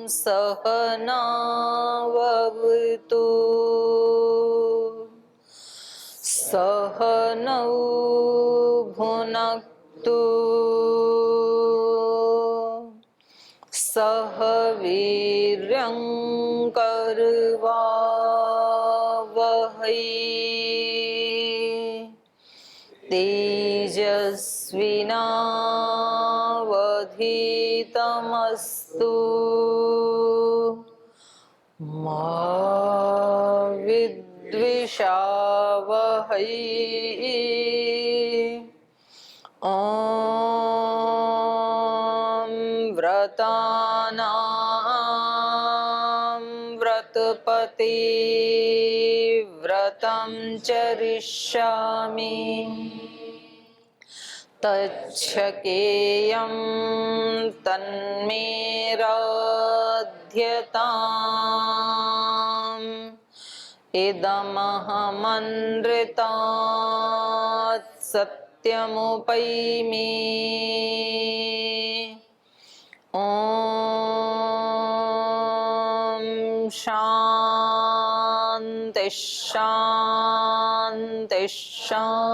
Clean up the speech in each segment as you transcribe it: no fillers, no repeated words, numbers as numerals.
सहनाववतु सहनौ भुनक्तु सह वीर्यं करवावहै तेजस्विनावधीतमस्तु मा विद्विषावहै। ॐ व्रतानां व्रतपते व्रतं चरिष्यामि तच्छकेयं तन्मे राध्यताम् इदमहमनृतात् सत्यमुपैमि। ॐ शान्ति शान्ति शान्तिः।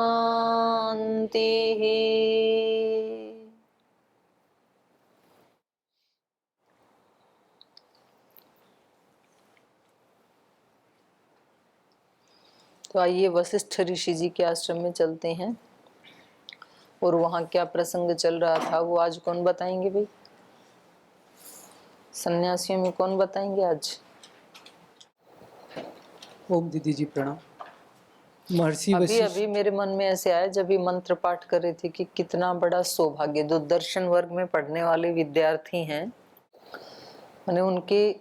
तो आइए वशिष्ठ ऋषि जी के आश्रम में चलते हैं और वहाँ क्या प्रसंग चल रहा था वो आज कौन बताएंगे भाई? सन्यासियों में कौन बताएंगे आज? ओम दीदी जी प्रणाम। महर्षि अभी वशिष्ठ अभी मेरे मन में ऐसे आया जब ये मंत्र पाठ कर रहे थे कि कितना बड़ा सौभाग्य जो दर्शन वर्ग में पढ़ने वाले विद्यार्थी हैं, मैंने उनके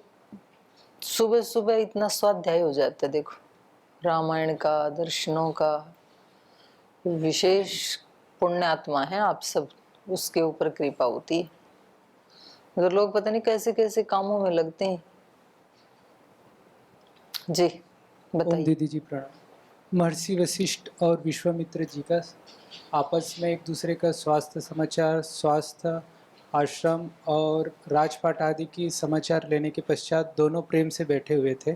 सुबह सुबह इतना स्वाध्याय हो जाता है। देखो रामायण का, दर्शनों का, विशेष पुण्यात्मा है आप सब, उसके ऊपर कृपा होती है। अगर लोग पता नहीं कैसे कैसे कामों में लगते हैं। जी ओम बताइए। दीदी जी प्रणाम। महर्षि वशिष्ठ और विश्वामित्र जी का आपस में एक दूसरे का स्वास्थ्य समाचार, स्वास्थ्य, आश्रम और राजपाट आदि की समाचार लेने के पश्चात दोनों प्रेम से बैठे हुए थे।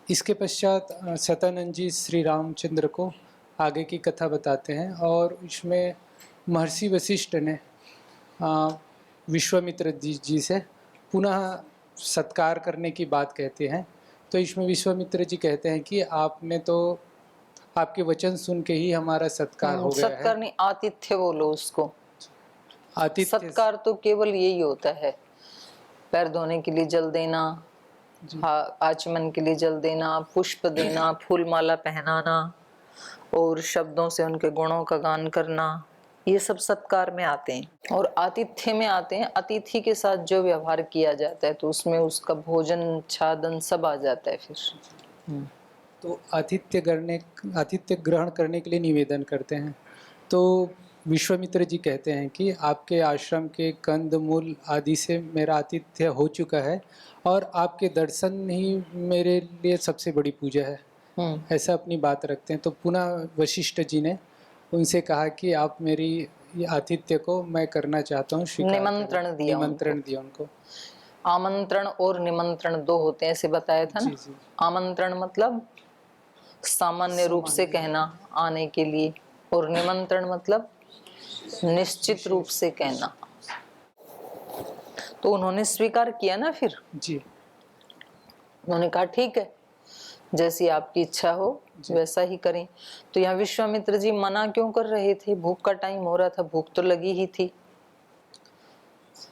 इसके पश्चात सतानंद जी श्री रामचंद्र को आगे की कथा बताते हैं और इसमें महर्षि वशिष्ठ ने विश्वामित्र जी से पुनः सत्कार करने की बात कहते हैं। तो इसमें विश्वामित्र जी कहते हैं कि आपने तो आपके वचन सुन के ही हमारा सत्कार हो गया है। सत्कार नहीं, आतिथ्य बोलो उसको। आतिथ्य सत्कार तो केवल यही होता है, पैर धोने के लिए जल देना, आचमन के लिए जल देना, पुष्प देना, फूल माला पहनाना और शब्दों से उनके गुणों का गान करना, ये सब सत्कार में आते हैं। और आतिथ्य में आते हैं अतिथि के साथ जो व्यवहार किया जाता है, तो उसमें उसका भोजन छादन सब आ जाता है फिर। तो आतिथ्य ग्रहण करने के लिए निवेदन करते हैं। तो विश्वामित्र जी कहते हैं कि आपके आश्रम के कंद मूल आदि से मेरा आतिथ्य हो चुका है और आपके दर्शन ही मेरे लिए सबसे बड़ी पूजा है, ऐसा अपनी बात रखते हैं। तो पुनः वशिष्ठ जी ने उनसे कहा कि आप मेरी आतिथ्य को मैं करना चाहता हूँ, निमंत्रण दिया उनको। आमंत्रण और निमंत्रण दो होते हैं, ऐसे बताया था ना। जी। आमंत्रण मतलब सामान्य रूप से कहना आने के लिए, और निमंत्रण मतलब निश्चित रूप से कहना। तो उन्होंने स्वीकार किया ना फिर जी। उन्होंने कहा ठीक है, जैसी आपकी इच्छा हो वैसा ही करें। तो यहाँ विश्वामित्र जी मना क्यों कर रहे थे? भूख का टाइम हो रहा था, भूख तो लगी ही थी।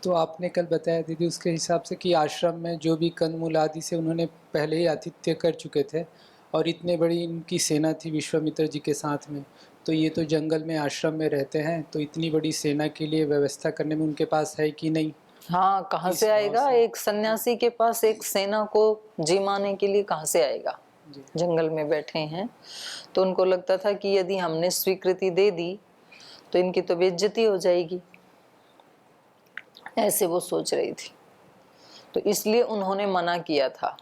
तो आपने कल बताया दीदी उसके हिसाब से कि आश्रम में जो भी कंदमूल आदि से उन्होंने पहले ही आतिथ्य कर चुके थे और इतने बड़ी इनकी सेना थी विश्वामित्र जी के साथ में। तो ये तो जंगल में आश्रम में रहते हैं, तो इतनी बड़ी सेना के लिए व्यवस्था करने में उनके पास है कि नहीं? हाँ, कहाँ से आएगा? एक सन्यासी के पास एक सेना को जिमाने के लिए कहाँ से आएगा? जंगल में बैठे हैं। तो उनको लगता था कि यदि हमने स्वीकृति दे दी तो इनकी तो बेइज्जती हो जाएगी, ऐसे वो सोच रही थी। तो इसलिए उन्होंने मना किया था।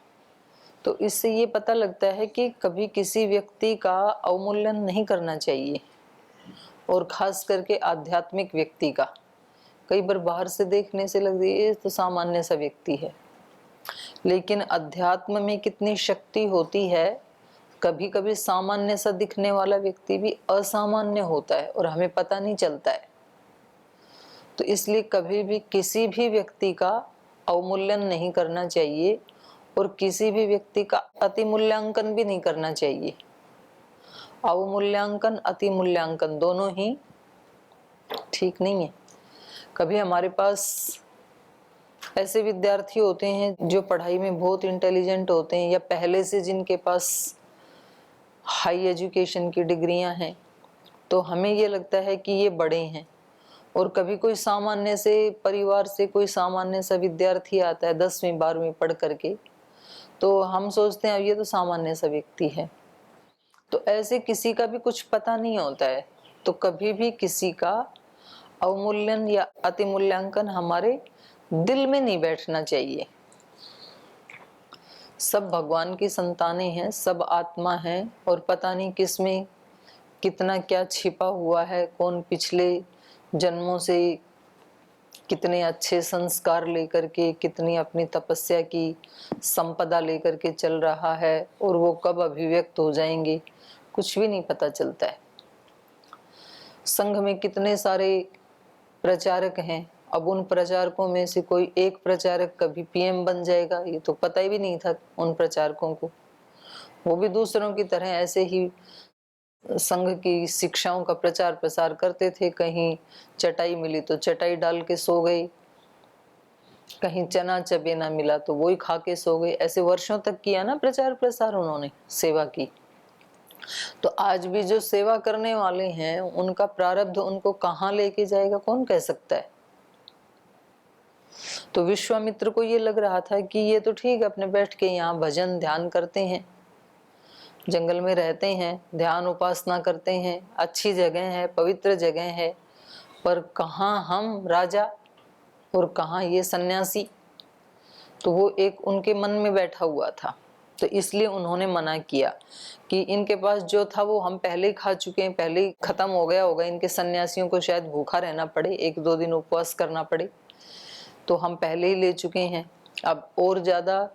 तो इससे ये पता लगता है कि कभी किसी व्यक्ति का अवमूल्यन नहीं करना चाहिए, और खास करके आध्यात्मिक व्यक्ति का। कई बार बाहर से देखने से लगती है ये तो सामान्य सा व्यक्ति है, लेकिन अध्यात्म में कितनी शक्ति होती है, कभी कभी सामान्य सा दिखने वाला व्यक्ति भी असामान्य होता है और हमें पता नहीं चलता है। तो इसलिए कभी भी किसी भी व्यक्ति का अवमूल्यन नहीं करना चाहिए और किसी भी व्यक्ति का अति मूल्यांकन भी नहीं करना चाहिए। अवमूल्यांकन अति मूल्यांकन दोनों ही ठीक नहीं है। कभी हमारे पास ऐसे विद्यार्थी होते हैं जो पढ़ाई में बहुत इंटेलिजेंट होते हैं या पहले से जिनके पास हाई एजुकेशन की डिग्रियां हैं, तो हमें ये लगता है कि ये बड़े हैं। और कभी कोई सामान्य से परिवार से कोई सामान्य सा विद्यार्थी आता है 10वीं 12वीं पढ़ करके, तो हम सोचते हैं अब ये तो सामान्य सा व्यक्ति है। तो ऐसे किसी का भी कुछ पता नहीं होता है। तो कभी भी किसी का अवमूल्यन या अति मूल्यांकन हमारे दिल में नहीं बैठना चाहिए। सब भगवान की संतानें हैं, सब आत्मा हैं और पता नहीं किसमें कितना क्या छिपा हुआ है, कौन पिछले जन्मों से कितने अच्छे संस्कार लेकर के, कितनी अपनी तपस्या की संपदा लेकर के चल रहा है और वो कब अभिव्यक्त हो जाएंगे कुछ भी नहीं पता चलता है। संघ में कितने सारे प्रचारक हैं, अब उन प्रचारकों में से कोई एक प्रचारक कभी पीएम बन जाएगा ये तो पता ही भी नहीं था उन प्रचारकों को। वो भी दूसरों की तरह ऐसे ही संघ की शिक्षाओं का प्रचार प्रसार करते थे। कहीं चटाई मिली तो चटाई डाल के सो गए, कहीं चना चबेना मिला तो वही खा के सो गए। ऐसे वर्षों तक किया ना प्रचार प्रसार, उन्होंने सेवा की। तो आज भी जो सेवा करने वाले हैं उनका प्रारब्ध उनको कहाँ लेके जाएगा कौन कह सकता है। तो विश्वामित्र को ये लग रहा था कि ये तो ठीक है, अपने बैठ के यहाँ भजन ध्यान करते हैं, जंगल में रहते हैं, ध्यान उपासना करते हैं, अच्छी जगह है, पवित्र जगह है, पर कहाँ हम राजा और कहाँ ये सन्यासी। तो वो एक उनके मन में बैठा हुआ था। तो इसलिए उन्होंने मना किया कि इनके पास जो था वो हम पहले ही खा चुके हैं, पहले ही खत्म हो गया होगा। इनके सन्यासियों को शायद भूखा रहना पड़े, 1-2 दिन उपवास करना पड़े, तो हम पहले ही ले चुके हैं। अब और ज्यादा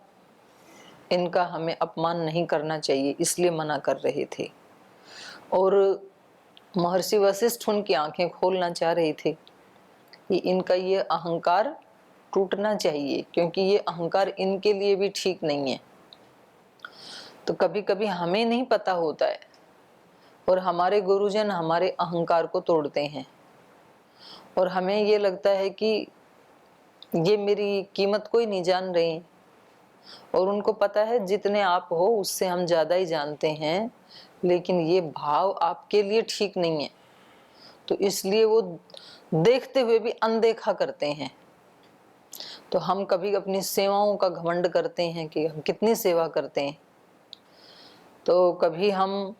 इनका हमें अपमान नहीं करना चाहिए, इसलिए मना कर रहे थे। और महर्षि वशिष्ठ उनकी आंखें खोलना चाह रहे थे कि इनका ये अहंकार टूटना चाहिए, क्योंकि ये अहंकार इनके लिए भी ठीक नहीं है। तो कभी कभी हमें नहीं पता होता है और हमारे गुरुजन हमारे अहंकार को तोड़ते हैं और हमें ये लगता है कि ये मेरी कीमत कोई नहीं जान रहे हैं। और उनको पता है जितने आप हो उससे हम ज्यादा ही जानते हैं, लेकिन ये भाव आपके लिए ठीक नहीं है। तो इसलिए वो देखते हुए भी अनदेखा करते हैं। तो हम कभी अपनी सेवाओं का घमंड करते हैं कि हम कितनी सेवा करते हैं, तो कभी हम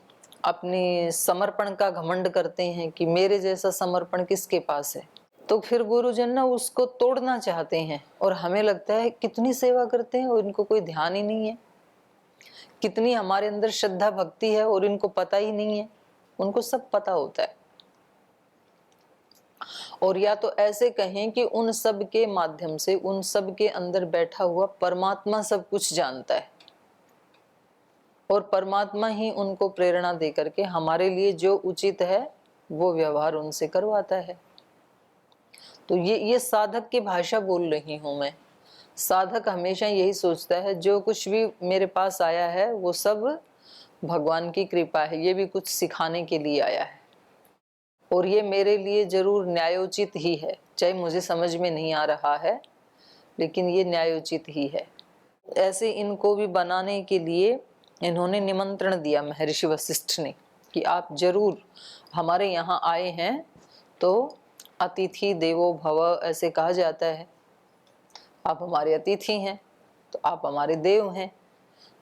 अपनी समर्पण का घमंड करते हैं कि मेरे जैसा समर्पण किसके पास है। तो फिर गुरुजन ना उसको तोड़ना चाहते हैं और हमें लगता है कितनी सेवा करते हैं और इनको कोई ध्यान ही नहीं है, कितनी हमारे अंदर श्रद्धा भक्ति है और इनको पता ही नहीं है। उनको सब पता होता है। और या तो ऐसे कहें कि उन सब के माध्यम से उन सब के अंदर बैठा हुआ परमात्मा सब कुछ जानता है और परमात्मा ही उनको प्रेरणा दे करके हमारे लिए जो उचित है वो व्यवहार उनसे करवाता है। तो ये साधक की भाषा बोल रही हूं मैं। साधक हमेशा यही सोचता है जो कुछ भी मेरे पास आया है वो सब भगवान की कृपा है, ये भी कुछ सिखाने के लिए आया है और ये मेरे लिए जरूर न्यायोचित ही है, चाहे मुझे समझ में नहीं आ रहा है लेकिन ये न्यायोचित ही है। ऐसे इनको भी बनाने के लिए इन्होंने निमंत्रण दिया महर्षि वशिष्ठ ने कि आप जरूर हमारे यहाँ आए हैं, तो अतिथि देवो भव ऐसे कहा जाता है। आप हमारे अतिथि हैं तो आप हमारे देव हैं,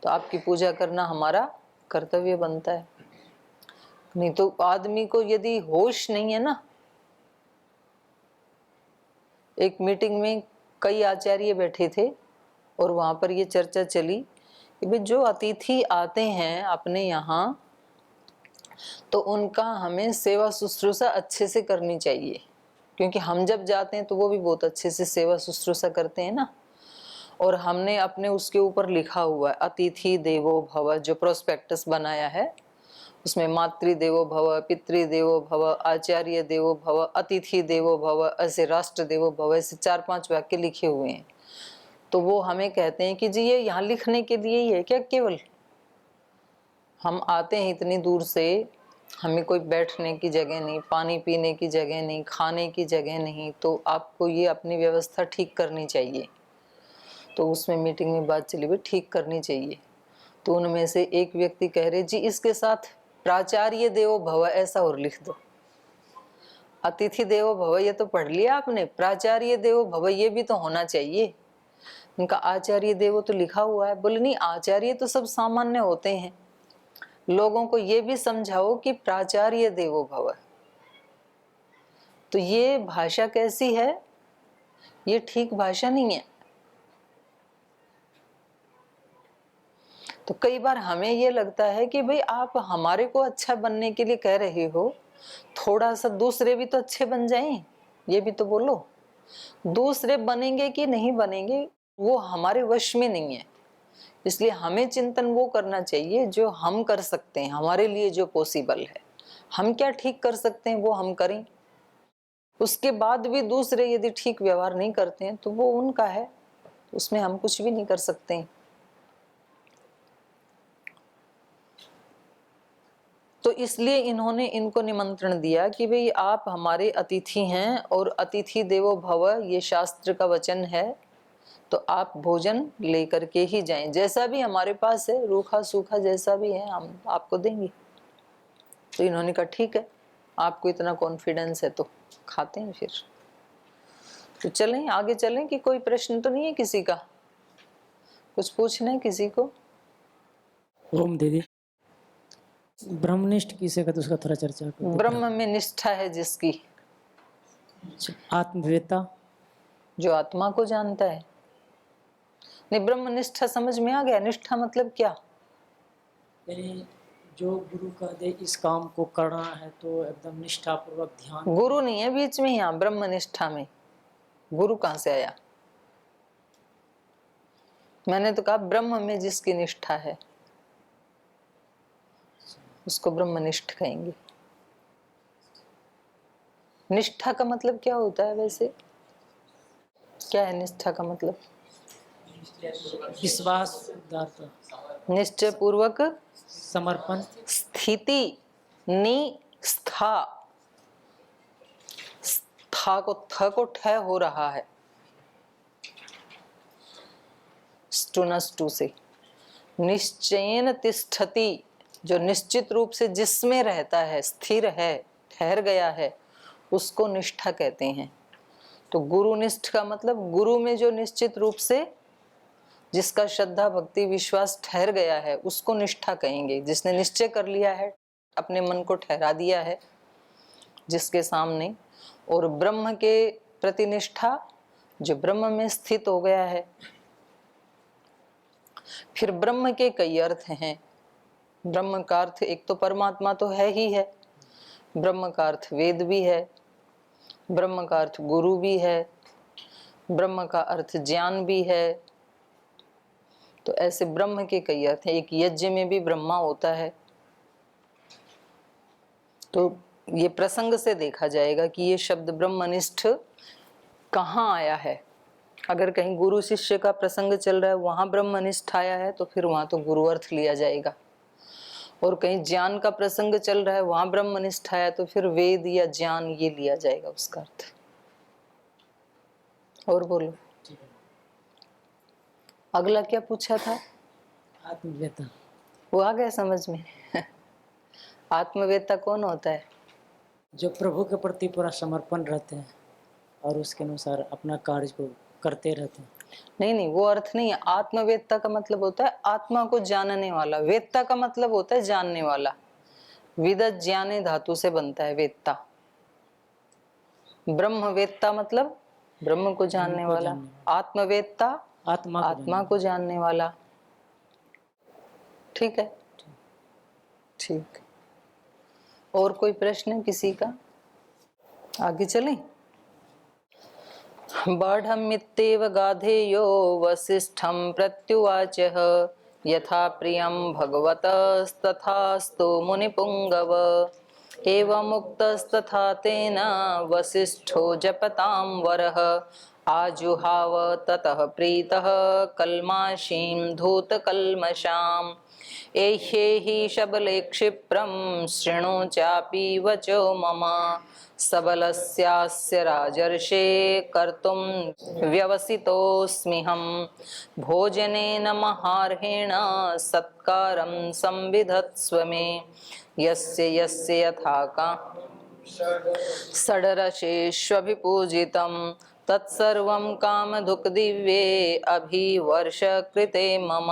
तो आपकी पूजा करना हमारा कर्तव्य बनता है। नहीं तो आदमी को यदि होश नहीं है ना, एक मीटिंग में कई आचार्य बैठे थे और वहां पर ये चर्चा चली कि भाई जो अतिथि आते हैं अपने यहाँ तो उनका हमें सेवा शुश्रूषा अच्छे से करनी चाहिए, क्योंकि हम जब जाते हैं तो वो भी बहुत अच्छे से सेवा शुश्रूषा करते हैं ना। और हमने अपने उसके ऊपर लिखा हुआ है अतिथि देवो भव, जो प्रोस्पेक्टस बनाया है उसमें मातृ देवो भव, पितृ देवो भव, आचार्य देवो भव, अतिथि देवो भव, ऐसे राष्ट्र देवो भव, ऐसे 4-5 वाक्य लिखे हुए हैं। तो वो हमें कहते हैं कि जी ये यहाँ लिखने के लिए ही है क्या? केवल हम आते हैं इतनी दूर से, हमें कोई बैठने की जगह नहीं, पानी पीने की जगह नहीं, खाने की जगह नहीं, तो आपको ये अपनी व्यवस्था ठीक करनी चाहिए। तो उसमें मीटिंग में बात चली, भाई ठीक करनी चाहिए। तो उनमें से एक व्यक्ति कह रहे जी इसके साथ प्राचार्य देवो भव ऐसा और लिख दो। अतिथि देवो भव ये तो पढ़ लिया आपने, प्राचार्य देवो भव ये भी तो होना चाहिए। उनका आचार्य देवो तो लिखा हुआ है। बोले नहीं, आचार्य तो सब सामान्य होते हैं, लोगों को ये भी समझाओ कि प्राचार्य देवो भव। तो ये भाषा कैसी है? ये ठीक भाषा नहीं है। तो कई बार हमें ये लगता है कि भाई आप हमारे को अच्छा बनने के लिए कह रहे हो, थोड़ा सा दूसरे भी तो अच्छे बन जाएं, ये भी तो बोलो। दूसरे बनेंगे कि नहीं बनेंगे वो हमारे वश में नहीं है, इसलिए हमें चिंतन वो करना चाहिए जो हम कर सकते हैं, हमारे लिए जो पॉसिबल है। हम क्या ठीक कर सकते हैं वो हम करें, उसके बाद भी दूसरे यदि ठीक व्यवहार नहीं करते हैं तो वो उनका है, उसमें हम कुछ भी नहीं कर सकते हैं। तो इसलिए इन्होंने इनको निमंत्रण दिया कि भाई आप हमारे अतिथि हैं और अतिथि देवो भव ये शास्त्र का वचन है, तो आप भोजन लेकर के ही जाएं, जैसा भी हमारे पास है, रूखा सूखा जैसा भी है हम आपको देंगे। तो इन्होंने कहा ठीक है, आपको इतना कॉन्फिडेंस है तो खाते हैं फिर। तो चलें आगे चलें कि कोई प्रश्न तो नहीं है किसी का, कुछ पूछना है किसी को? ओम दीदी, ब्रह्मनिष्ठ किसे कहते उसका थोड़ा चर्चा करते। ब्रह्म में निष्ठा है जिसकी, आत्मवेता जो आत्मा को जानता है। नहीं, ब्रह्म निष्ठा समझ में आ गया? निष्ठा मतलब क्या? यानी जो गुरु का दे इस काम को करना है तो एकदम निष्ठा पूर्वक ध्यान। गुरु नहीं है बीच में, यहाँ ब्रह्म निष्ठा में गुरु कहाँ से आया? मैंने तो कहा ब्रह्म में जिसकी निष्ठा है उसको ब्रह्मनिष्ठ कहेंगे। निष्ठा का मतलब क्या होता है वैसे? क्या है निष्ठा का मतलब? विश्वास, निश्चय पूर्वक समर्पण, स्थिति, निष्ठा, स्था को थ को ठ हो रहा है, स्टू से। निश्चयेन तिष्ठति, जो निश्चित रूप से जिसमें रहता है, स्थिर है, ठहर गया है, उसको निष्ठा कहते हैं। तो गुरुनिष्ठ का मतलब गुरु में जो निश्चित रूप से जिसका श्रद्धा भक्ति विश्वास ठहर गया है उसको निष्ठा कहेंगे। जिसने निश्चय कर लिया है, अपने मन को ठहरा दिया है जिसके सामने। और ब्रह्म के प्रति निष्ठा, जो ब्रह्म में स्थित हो गया है। फिर ब्रह्म के कई अर्थ हैं। ब्रह्म का अर्थ एक तो परमात्मा तो है ही है, ब्रह्म का अर्थ वेद भी है, ब्रह्म का अर्थ गुरु भी है, ब्रह्म का अर्थ ज्ञान भी है। तो ऐसे ब्रह्म के कई अर्थ हैं। एक यज्ञ में भी ब्रह्मा होता है। तो ये प्रसंग से देखा जाएगा कि ये शब्द ब्रह्मनिष्ठ कहाँ आया है। अगर कहीं गुरु शिष्य का प्रसंग चल रहा है वहां ब्रह्मनिष्ठ आया है तो फिर वहां तो गुरु अर्थ लिया जाएगा, और कहीं ज्ञान का प्रसंग चल रहा है वहां ब्रह्मनिष्ठ आया तो फिर वेद या ज्ञान ये लिया जाएगा उसका अर्थ। और बोलो, अगला क्या पूछा था? आत्मवेता, वो आ गया समझ में? आत्मवेता कौन होता है? जो प्रभु के प्रति पूरा समर्पण रहते हैं और उसके अनुसार अपना कार्य को करते रहते हैं। नहीं, वो अर्थ नहीं है। आत्मवेत्ता का मतलब होता है आत्मा को जानने वाला। वेत्ता का मतलब होता है जानने वाला। विदत ज्ञाने धातु से बनता है वेत्ता। ब्रह्मवेत्ता मतलब ब्रह्म को जानने वाला। आत्मवेत्ता आत्मा को जानने वाला। ठीक है, ठीक। और कोई प्रश्न किसी का? आगे चलें। बाढमित्येव गाधेयो वसिष्ठं प्रत्युवाचः यथा प्रियं भगवतस्तथास्तु मुनिपुङ्गव एवमुक्तस्तथा तेन वसिष्ठो जपतां वरः आजुहाव ततः प्रीतः कल्माषीं धूतकल्मषाम् एह्येहि शबले क्षिप्रं शृणु चापि वचो मम सबलस्यास्य राजर्षे कर्तुं व्यवसितोऽस्म्यहं भोजनेन महार्हेण सत्कारं संविधत्स्व मे यस्य यस्य यथा का षडरशेष्वभिपूजितं तत्सर्वं कामधुक्दिव्ये अभिवर्षकृते मम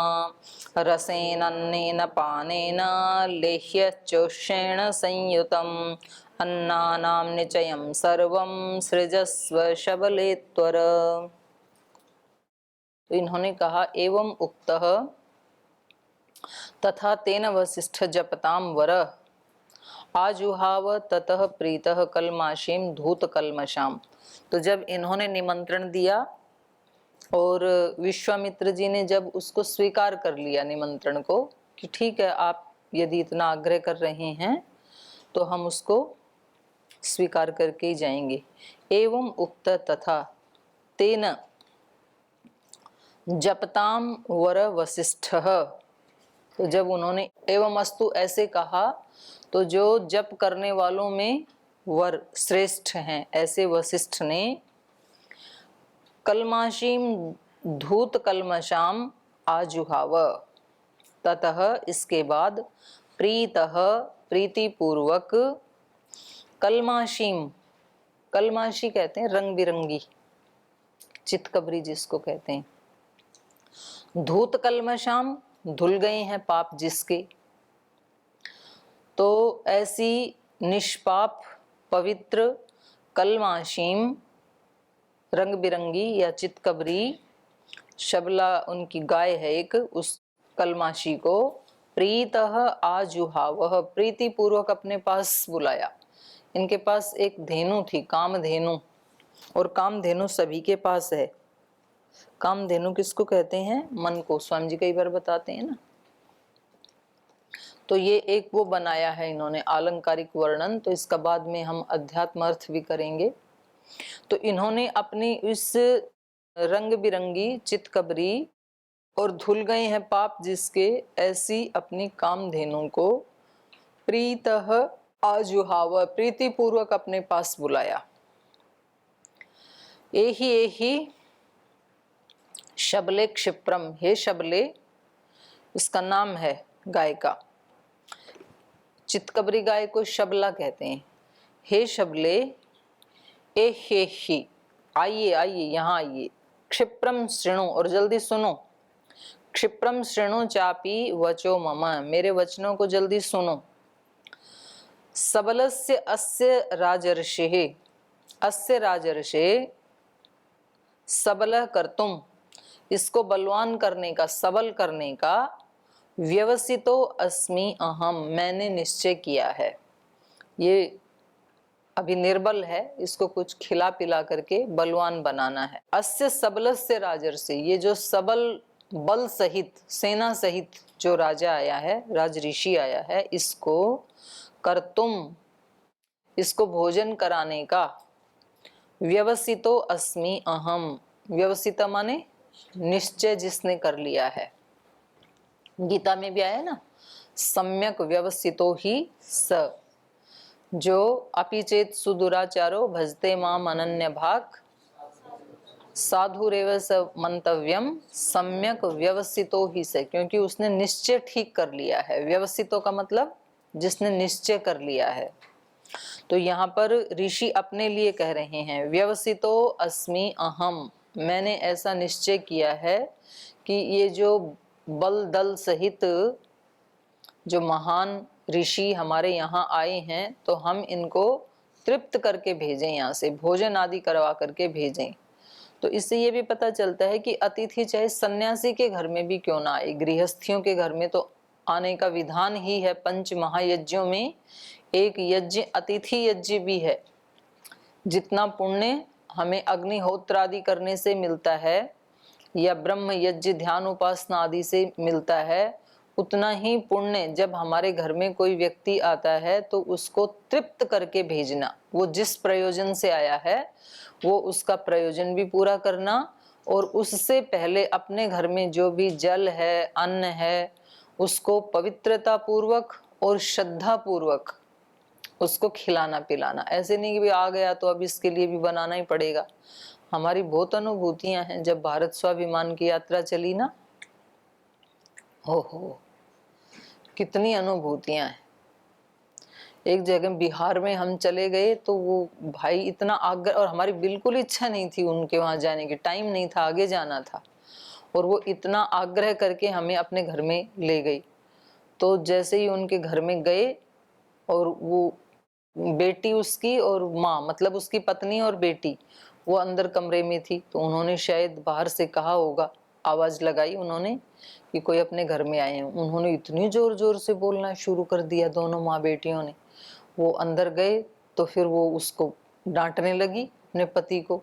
रसेनन्नेन पानेन लेह्यचोष्येण संयुतम् अन्नानां निचयं सर्वं सृजस्व शबले त्वर। तो इन्होंने कहा एवं उक्तः तथा तेन वसिष्ठ जपतां वरः आजुहाव ततः प्रीतः कल्माशीम धूत कल्मषाम। तो जब इन्होंने निमंत्रण दिया और विश्वामित्र जी ने जब उसको स्वीकार कर लिया निमंत्रण को कि ठीक है आप यदि इतना आग्रह कर रहे हैं तो हम उसको स्वीकार करके ही जाएंगे। एवं उक्त तथा तेन जपताम वर वसिष्ठः। तो जब उन्होंने एवं अस्तु ऐसे कहा तो जो जप करने वालों में वर श्रेष्ठ हैं ऐसे वशिष्ठ ने कल्माशीम धूत कल्मषाम आजुहाव ततः इसके बाद प्रीतः प्रीतिपूर्वक कल्माशीम कल्माशी कहते हैं रंग बिरंगी चितकबरी जिसको कहते हैं धूत कल्मषाम धुल गए हैं पाप जिसके। तो ऐसी निष्पाप पवित्र कल्माशीम रंग बिरंगी या चितकबरी शबला उनकी गाय है एक, उस कल्माशी को प्रीतः आजुहावह प्रीति पूर्वक अपने पास बुलाया। इनके पास एक धेनु थी कामधेनु, और कामधेनु सभी के पास है। कामधेनु किसको कहते हैं? मन को। स्वामी जी कई बार बताते हैं ना। तो ये एक वो बनाया है इन्होंने आलंकारिक वर्णन, तो इसका बाद में हम अध्यात्म अर्थ भी करेंगे। तो इन्होंने अपनी इस रंग बिरंगी चितकबरी और धुल गए हैं पाप जिसके ऐसी अपनी कामधेनु को प्रीतः आजुहाव प्रीति पूर्वक अपने पास बुलाया। एही एही शबले क्षिप्रम, हे शबले इसका नाम है गाय का। चितकबरी गाय को शबला कहते हैं। हे शबले ए हे ही, आइए आइए यहाँ आइए। क्षिप्रम शृणु, और जल्दी सुनो। क्षिप्रम शृणु चापी वचो मम, मेरे वचनों को जल्दी सुनो। सबलस्य अस्य राजर्षे, अस्य राजर्षे सबल कर्तुम, इसको बलवान करने का, सबल करने का, व्यवसितो अस्मि अहम, मैंने निश्चय किया है। ये अभी निर्बल है, इसको कुछ खिला पिला करके बलवान बनाना है। अस्य सबलस्य राजर्षि, ये जो सबल बल सहित सेना सहित जो राजा आया है, राज ऋषि आया है, इसको कर्तुम, इसको भोजन कराने का, व्यवसितो अस्मि अहम, व्यवसित माने निश्चय जिसने कर लिया है। गीता में भी आया ना, सम्यक व्यवसितो ही स, जो अपि चेत सुदुराचारो भजते माम अनन्य भाग साधुरेव स मंतव्यम सम्यक व्यवसितो ही से, क्योंकि उसने निश्चय ठीक कर लिया है। व्यवसितो का मतलब जिसने निश्चय कर लिया है। तो यहाँ पर ऋषि अपने लिए कह रहे हैं, व्यवसितो अस्मि अहम, मैंने ऐसा निश्चय किया है कि ये जो बल दल सहित जो महान ऋषि हमारे यहाँ आए हैं, तो हम इनको तृप्त करके भेजें, यहाँ से भोजन आदि करवा करके भेजें। तो इससे ये भी पता चलता है कि अतिथि चाहे सन्यासी के घर में भी क्यों ना आए, गृहस्थियों के घर में तो आने का विधान ही है। पंच महायज्ञों में एक यज्ञ अतिथि यज्ञ भी है। जितना पुण्य हमें अग्निहोत्र आदि करने से मिलता है या ब्रह्म यज्ञ ध्यान उपासना आदि से मिलता है, उतना ही पुण्य जब हमारे घर में कोई व्यक्ति आता है तो उसको तृप्त करके भेजना। वो जिस प्रयोजन से आया है वो उसका प्रयोजन भी पूरा करना, और उससे पहले अपने घर में जो भी जल है, अन्न है, उसको पवित्रता पूर्वक और श्रद्धा पूर्वक उसको खिलाना पिलाना। ऐसे नहीं कि भी आ गया तो अब इसके लिए भी बनाना ही पड़ेगा। हमारी बहुत अनुभूतियां हैं। जब भारत स्वाभिमान की यात्रा चली ना, हो कितनी अनुभूतियां हैं। एक जगह बिहार में हम चले गए तो वो भाई इतना आग्रह, और हमारी बिल्कुल इच्छा नहीं थी उनके वहां जाने की, टाइम नहीं था, आगे जाना था, और वो इतना आग्रह करके हमें अपने घर में ले गई। तो जैसे ही उनके घर में गए और वो बेटी उसकी और माँ, मतलब उसकी पत्नी और बेटी, वो अंदर कमरे में थी, तो उन्होंने शायद बाहर से कहा होगा, आवाज लगाई उन्होंने कि कोई अपने घर में आए हैं। उन्होंने इतनी जोर जोर से बोलना शुरू कर दिया, दोनों माँ बेटियों ने। वो अंदर गए तो फिर वो उसको डांटने लगी, अपने पति को,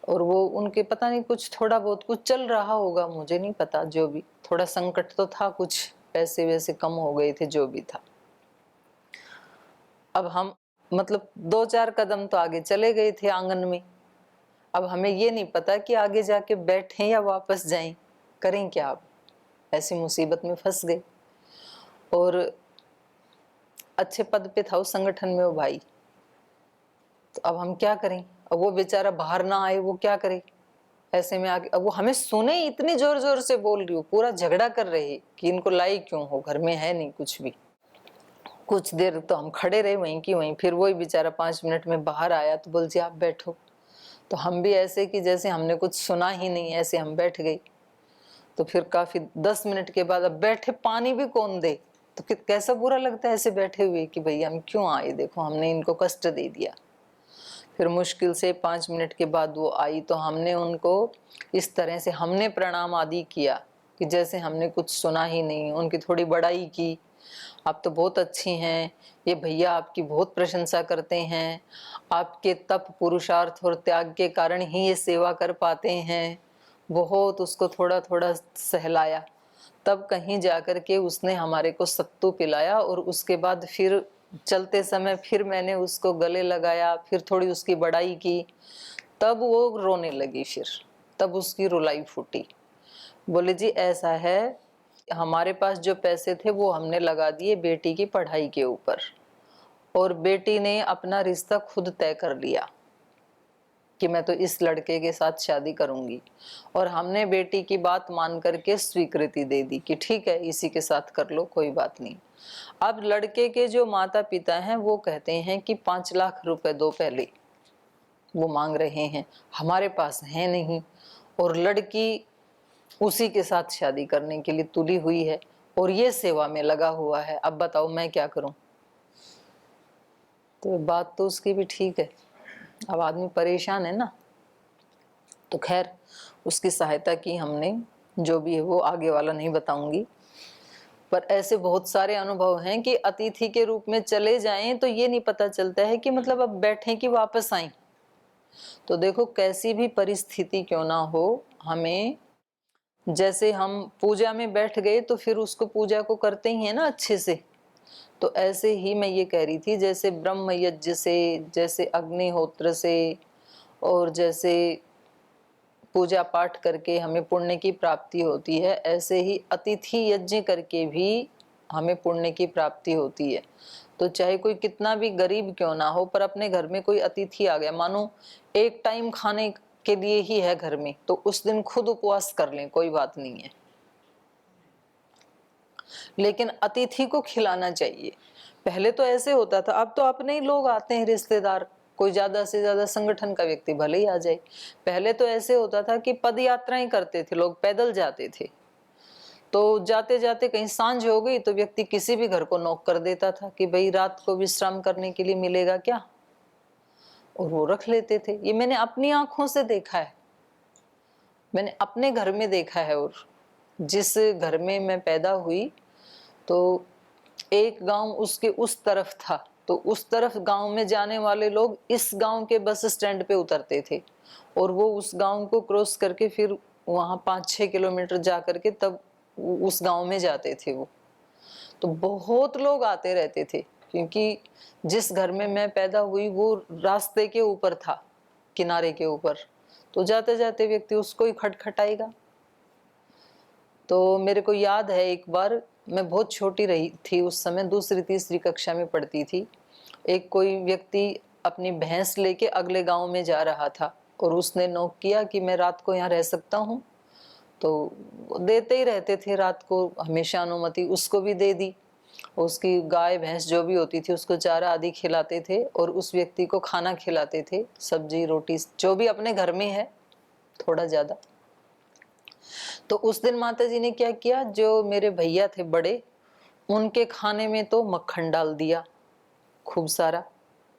और वो उनके पता नहीं कुछ थोड़ा बहुत कुछ चल रहा होगा, मुझे नहीं पता, जो भी थोड़ा संकट तो था, कुछ पैसे वैसे कम हो गए थे, जो भी था। अब हम मतलब 2-4 कदम तो आगे चले गए थे आंगन में। अब हमें ये नहीं पता कि आगे जाके बैठें या वापस जाएं, करें क्या। अब ऐसी मुसीबत में फंस गए, और अच्छे पद पे था उस संगठन में वो भाई। तो अब हम क्या करें, अब वो बेचारा बाहर ना आए, वो क्या करे। ऐसे में आगे अब वो हमें सुने, इतनी जोर जोर से बोल रही हो, पूरा झगड़ा कर रहे कि इनको लाई क्यों हो, घर में है नहीं कुछ भी। कुछ देर तो हम खड़े रहे वहीं की वहीं, फिर वही बेचारा 5 मिनट में बाहर आया तो बोल जी आप बैठो। तो हम भी ऐसे कि जैसे हमने कुछ सुना ही नहीं, ऐसे हम बैठ गए। तो फिर काफी 10 मिनट के बाद अब बैठे, पानी भी कौन दे, तो कैसा बुरा लगता है ऐसे बैठे हुए कि भैया हम क्यों आए, देखो हमने इनको कष्ट दे दिया। फिर मुश्किल से 5 मिनट के बाद वो आई, तो हमने उनको इस तरह से हमने प्रणाम आदि किया कि जैसे हमने कुछ सुना ही नहीं। उनकी थोड़ी बड़ाई की, आप तो बहुत अच्छी हैं, ये भैया आपकी बहुत प्रशंसा करते हैं, आपके तप पुरुषार्थ और त्याग के कारण ही ये सेवा कर पाते हैं। बहुत उसको थोड़ा थोड़ा सहलाया, तब कहीं जाकर के उसने हमारे को सत्तू पिलाया, और उसके बाद फिर चलते समय फिर मैंने उसको गले लगाया, फिर थोड़ी उसकी बड़ाई की, तब वो रोने लगी। फिर तब उसकी रुलाई फूटी, बोले जी ऐसा है, हमारे पास जो पैसे थे वो हमने लगा दिए बेटी की पढ़ाई के ऊपर, और बेटी ने अपना रिश्ता खुद तय कर लिया कि मैं तो इस लड़के के साथ शादी करूंगी, और हमने बेटी की बात मान करके स्वीकृति दे दी कि ठीक है इसी के साथ कर लो, कोई बात नहीं। अब लड़के के जो माता पिता हैं वो कहते हैं कि 5 लाख रुपए दो, पहले वो मांग रहे हैं, हमारे पास है नहीं, और लड़की उसी के साथ शादी करने के लिए तुली हुई है और ये सेवा में लगा हुआ है। अब बताओ मैं क्या करूं। तो बात तो उसकी भी ठीक है, अब आदमी परेशान है ना। तो खैर उसकी सहायता की हमने, जो भी है वो आगे वाला नहीं बताऊंगी। पर ऐसे बहुत सारे अनुभव हैं कि अतिथि के रूप में चले जाएं तो ये नहीं पता चलता है कि मतलब अब बैठे कि वापस आए। तो देखो कैसी भी परिस्थिति क्यों ना हो, हमें जैसे हम पूजा में बैठ गए तो फिर उसको पूजा को करते ही है ना अच्छे से। तो ऐसे ही मैं ये कह रही थी, जैसे ब्रह्म यज्ञ से, जैसे अग्निहोत्र से, और जैसे पूजा पाठ करके हमें पुण्य की प्राप्ति होती है, ऐसे ही अतिथि यज्ञ करके भी हमें पुण्य की प्राप्ति होती है। तो चाहे कोई कितना भी गरीब क्यों ना हो, पर अपने घर में कोई अतिथि आ गया, मानो एक टाइम खाने के लिए ही है घर में, तो उस दिन खुद उपवास कर लें, कोई बात नहीं है, लेकिन अतिथि को खिलाना चाहिए। पहले तो ऐसे होता था, अब तो अपने ही लोग आते हैं रिश्तेदार, कोई ज्यादा से ज्यादा संगठन का व्यक्ति भले ही आ जाए। पहले तो ऐसे होता था कि पद यात्राएं करते थे लोग, पैदल जाते थे, तो जाते जाते कहीं सांझ हो गई तो व्यक्ति किसी भी घर को नॉक कर देता था कि भाई रात को विश्राम करने के लिए मिलेगा क्या, और वो रख लेते थे। ये मैंने अपनी आंखों से देखा है, मैंने अपने घर में देखा है। और जिस घर में मैं पैदा हुई तो एक गांव उसके उस तरफ था, तो उस तरफ गांव में जाने वाले लोग इस गांव के बस स्टैंड पे उतरते थे और वो उस गांव को क्रॉस करके फिर वहां 5-6 किलोमीटर जा करके तब उस गांव में जाते थे वो। तो बहुत लोग आते रहते थे, क्योंकि जिस घर में मैं पैदा हुई वो रास्ते के ऊपर था, किनारे के ऊपर, तो जाते जाते व्यक्ति उसको ही खटखटाएगा। तो मेरे को याद है एक बार, मैं बहुत छोटी रही थी उस समय, दूसरी तीसरी कक्षा में पढ़ती थी। एक कोई व्यक्ति अपनी भैंस लेके अगले गांव में जा रहा था और उसने नॉक किया कि मैं रात को यहाँ रह सकता हूँ। तो देते ही रहते थे रात को हमेशा अनुमति, उसको भी दे दी। उसकी गाय भैंस जो भी होती थी उसको चारा आदि खिलाते थे और उस व्यक्ति को खाना खिलाते थे, सब्जी रोटी जो भी अपने घर में है, थोड़ा ज्यादा। तो उस दिन माता जी ने क्या किया, जो मेरे भैया थे बड़े, उनके खाने में तो मक्खन डाल दिया खूब सारा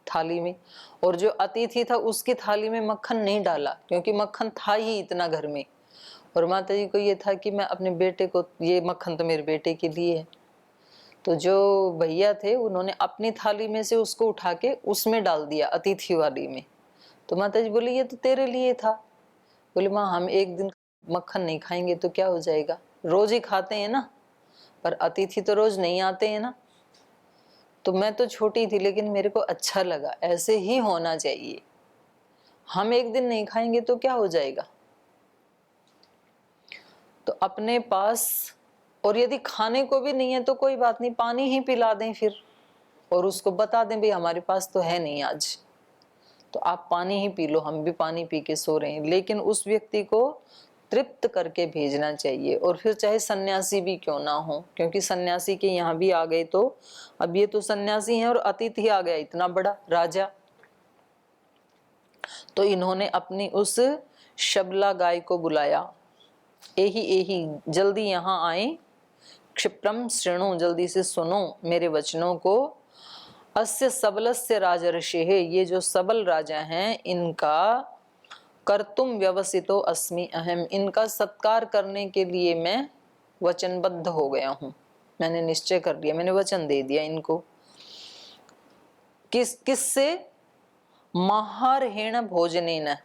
थाली में, और जो अतिथि था उसकी थाली में मक्खन नहीं डाला, क्योंकि मक्खन था ही इतना घर में। और माता जी को ये था कि मैं अपने बेटे को, ये मक्खन तो मेरे बेटे के लिए है। तो जो भैया थे उन्होंने अपनी थाली में से उसको उठा के उसमें डाल दिया, अतिथि वाली में। तो माता जी बोली ये तो तेरे लिए था। बोले माँ हम एक दिन मक्खन नहीं खाएंगे तो क्या हो जाएगा, रोज ही खाते हैं ना, पर अतिथि तो रोज नहीं आते हैं ना। तो मैं तो छोटी थी लेकिन मेरे को अच्छा लगा, ऐसे ही होना चाहिए। हम एक दिन नहीं खाएंगे तो क्या हो जाएगा। तो अपने पास, और यदि खाने को भी नहीं है तो कोई बात नहीं, पानी ही पिला दें फिर, और उसको बता दें भाई हमारे पास तो है नहीं आज, तो आप पानी ही पी लो, हम भी पानी पी के सो रहे हैं। लेकिन उस व्यक्ति को तृप्त करके भेजना चाहिए, और फिर चाहे सन्यासी भी क्यों ना हो, क्योंकि सन्यासी के यहाँ भी आ गए तो अब ये तो सन्यासी हैं और अतिथि आ गया इतना बड़ा राजा। तो इन्होंने अपनी उस शबला गाय को बुलाया, एही एही जल्दी यहाँ आए, क्षिप्रम शृणु जल्दी से सुनो मेरे वचनों को, अस्य सबलस्य राजर्षिः ये जो सबल राजा हैं इनका कर्तुम व्यवसितो अस्मि अहम, इनका सत्कार करने के लिए मैं वचनबद्ध हो गया हूँ, मैंने निश्चय कर लिया, मैंने वचन दे दिया इनको। किससे? महारहेण भोजनेन,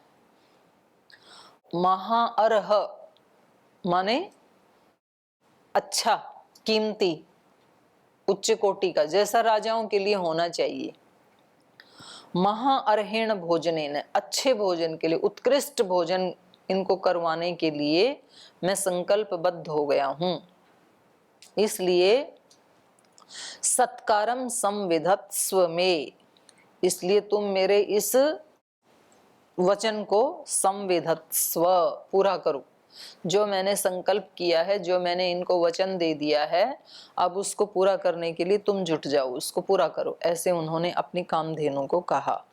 महाअर्ह माने अच्छा, कीमती, उच्च कोटि का, जैसा राजाओं के लिए होना चाहिए। महाअरहेण भोजनेन, अच्छे भोजन के लिए, उत्कृष्ट भोजन इनको करवाने के लिए मैं संकल्पबद्ध हो गया हूं। इसलिए सत्कारम संविधत्स्व में, इसलिए तुम मेरे इस वचन को संविधत्स्व पूरा करो। जो मैंने संकल्प किया है, जो मैंने इनको वचन दे दिया है, अब उसको पूरा करने के लिए तुम जुट जाओ, उसको पूरा करो। ऐसे उन्होंने अपनी कामधेनु को कहा।